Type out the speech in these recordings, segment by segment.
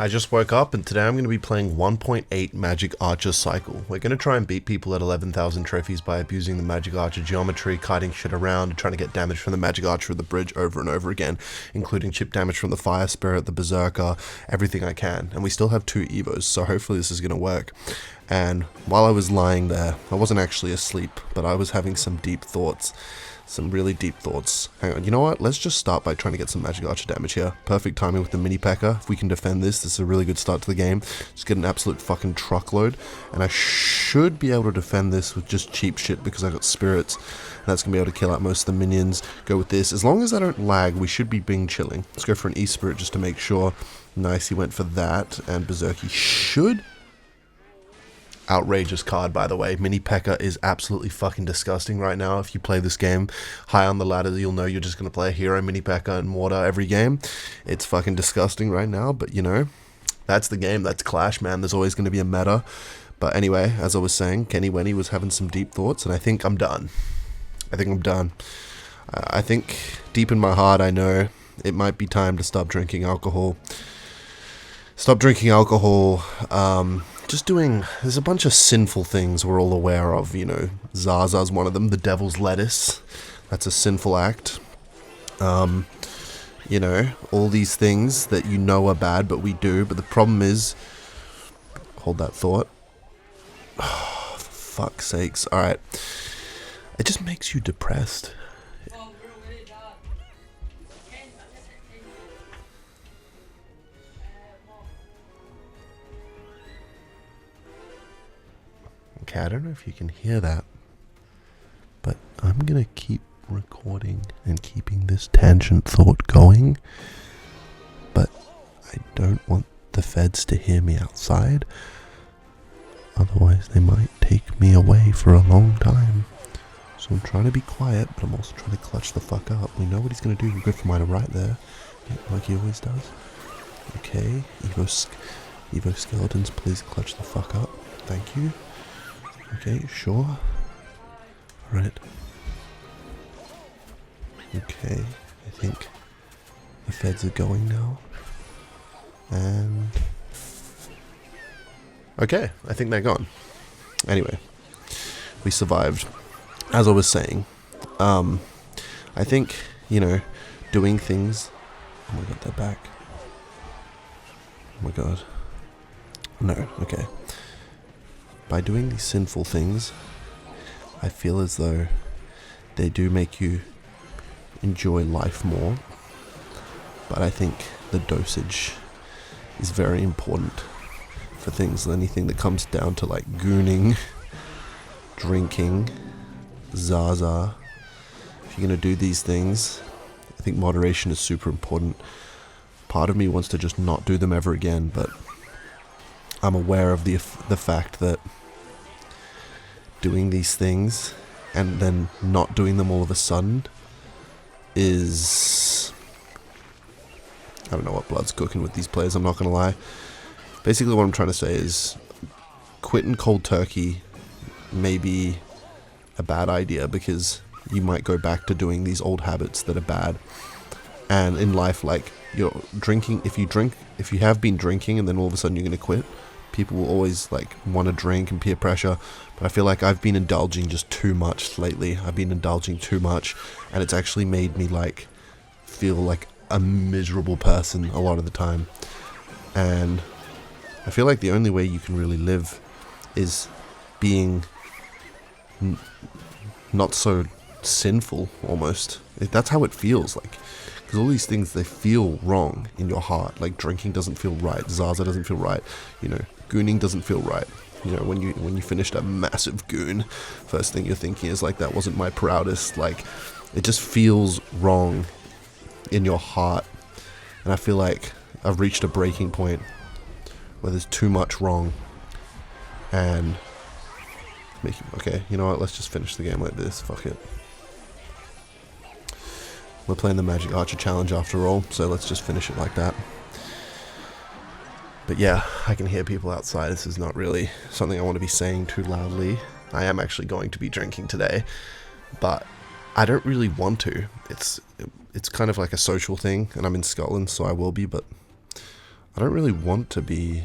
I just woke up and today I'm going to be playing 1.8 Magic Archer Cycle. We're going to try and beat people at 11,000 trophies by abusing the Magic Archer geometry, kiting shit around, and trying to get damage from the Magic Archer of the bridge over and over again, including chip damage from the Fire Spirit, the Berserker, everything I can. And we still have 2 Evos, so hopefully this is going to work. And while I was lying there, I wasn't actually asleep, but I was having some deep thoughts. Some really deep thoughts. Hang on, you know what? Let's just start by trying to get some Magic Archer damage here. Perfect timing with the Mini P.E.K.K.A. If we can defend this, this is a really good start to the game. Just get an absolute fucking truckload. And I should be able to defend this with just cheap shit because I got spirits. And that's going to be able to kill out most of the minions. Go with this. As long as I don't lag, we should be being chilling. Let's go for an E-Spirit just to make sure. Nice, he went for that. And Berserky should... Outrageous card, by the way. Mini P.E.K.K.A. is absolutely fucking disgusting right now. If you play this game high on the ladder, you'll know you're just going to play a hero Mini P.E.K.K.A. and water every game. It's fucking disgusting right now, but you know, that's the game. That's Clash, man. There's always going to be a meta. But anyway, as I was saying, Kenny Wenny was having some deep thoughts, and I think I'm done. I think I'm done. I think deep in my heart, I know it might be time to stop drinking alcohol. Stop drinking alcohol, just doing, there's a bunch of sinful things we're all aware of, you know, Zaza's one of them, the devil's lettuce, that's a sinful act, you know, all these things that you know are bad, but we do, but the problem is, hold that thought, oh, for fuck's sakes, alright, it just makes you depressed. Okay, I don't know if you can hear that, but I'm gonna keep recording and keeping this tangent thought going, but I don't want the feds to hear me outside, otherwise they might take me away for a long time. So I'm trying to be quiet, but I'm also trying to clutch the fuck up. We know what he's gonna do. Good for mine right there, like he always does. Okay, Evo Skeletons, please clutch the fuck up. Thank you. Okay, sure. Alright. Okay, I think the feds are going now. And... okay, I think they're gone. Anyway, we survived. As I was saying, I think, you know, doing things... oh my god, they're back. Oh my god. No, okay. By doing these sinful things, I feel as though they do make you enjoy life more, but I think the dosage is very important for things. Anything that comes down to like gooning, drinking, Zaza, if you're going to do these things, I think moderation is super important. Part of me wants to just not do them ever again, but I'm aware of the fact that doing these things and then not doing them all of a sudden is... I don't know what blood's cooking with these players, I'm not gonna lie. Basically what I'm trying to say is quitting cold turkey may be a bad idea because you might go back to doing these old habits that are bad. And in life, like, you're drinking, if you have been drinking and then all of a sudden you're gonna quit, people will always like want to drink and peer pressure, but I feel like I've been indulging just too much lately. I've been indulging too much, and it's actually made me like feel like a miserable person a lot of the time. And I feel like the only way you can really live is being not so sinful, almost. That's how it feels like. Because all these things, they feel wrong in your heart. Like drinking doesn't feel right, Zaza doesn't feel right, you know, gooning doesn't feel right. You know, when you finished a massive goon, first thing you're thinking is like, that wasn't my proudest. Like, it just feels wrong in your heart. And I feel like I've reached a breaking point where there's too much wrong. And okay, you know what? Let's just finish the game like this. Fuck it. We're playing the Magic Archer Challenge after all, so let's just finish it like that. But yeah, I can hear people outside. This is not really something I want to be saying too loudly. I am actually going to be drinking today, but I don't really want to. It's kind of like a social thing, and I'm in Scotland, so I will be, but I don't really want to be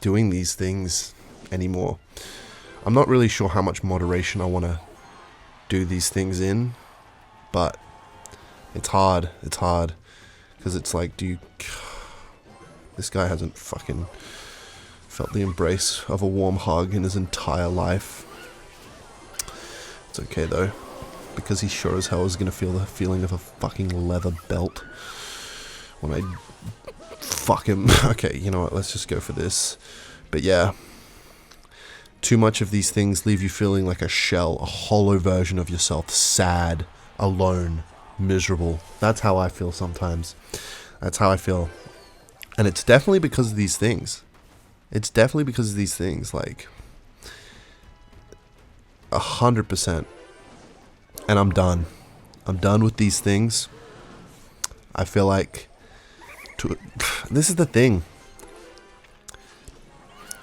doing these things anymore. I'm not really sure how much moderation I want to do these things in, but it's hard. It's hard because it's like, this guy hasn't fucking felt the embrace of a warm hug in his entire life. It's okay though, because he sure as hell is gonna feel the feeling of a fucking leather belt when I fuck him. Okay, you know what, let's just go for this. But yeah, too much of these things leave you feeling like a shell, a hollow version of yourself, sad, alone, miserable. That's how I feel sometimes. That's how I feel. And it's definitely because of these things. It's definitely because of these things, like 100%. And I'm done. I'm done with these things. I feel like this is the thing.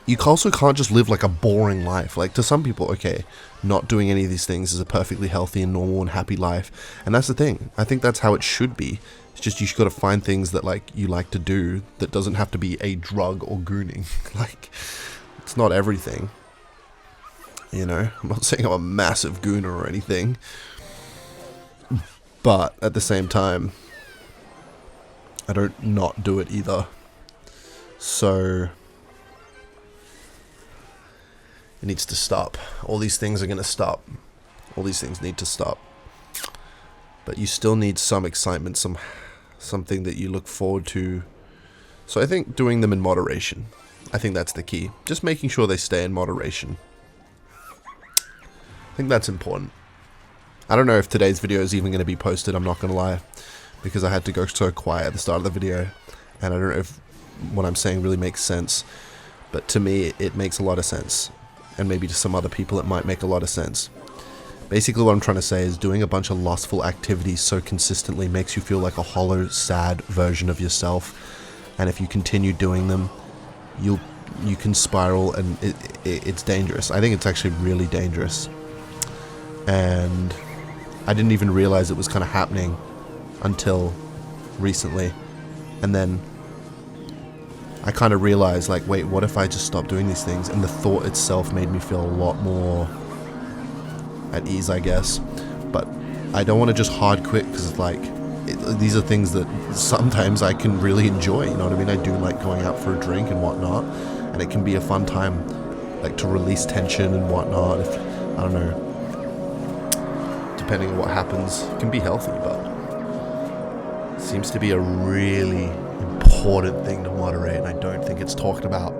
You also can't just live like a boring life. Like, to some people, okay, not doing any of these things is a perfectly healthy and normal and happy life. And that's the thing. I think that's how it should be. It's just you got to find things that like you like to do that doesn't have to be a drug or gooning. Like, it's not everything. You know, I'm not saying I'm a massive gooner or anything. But at the same time, I don't not do it either. So it needs to stop. All these things are going to stop. All these things need to stop. But you still need some excitement, something that you look forward to. So I think doing them in moderation. I think that's the key. Just making sure they stay in moderation. I think that's important. I don't know if today's video is even going to be posted, I'm not going to lie. Because I had to go so quiet at the start of the video. And I don't know if what I'm saying really makes sense. But to me, it makes a lot of sense. And maybe to some other people it might make a lot of sense. Basically what I'm trying to say is doing a bunch of lustful activities so consistently makes you feel like a hollow, sad version of yourself. And if you continue doing them, you can spiral, and it's dangerous. I think it's actually really dangerous. And I didn't even realize it was kind of happening until recently. And then I kind of realized, like, wait, what if I just stop doing these things? And the thought itself made me feel a lot more at ease, I guess. But I don't want to just hard quit, because it's like, these are things that sometimes I can really enjoy, you know what I mean? I do like going out for a drink and whatnot, and it can be a fun time, like, to release tension and whatnot. If, I don't know, depending on what happens, it can be healthy, but it seems to be a really important thing to moderate, and I don't think it's talked about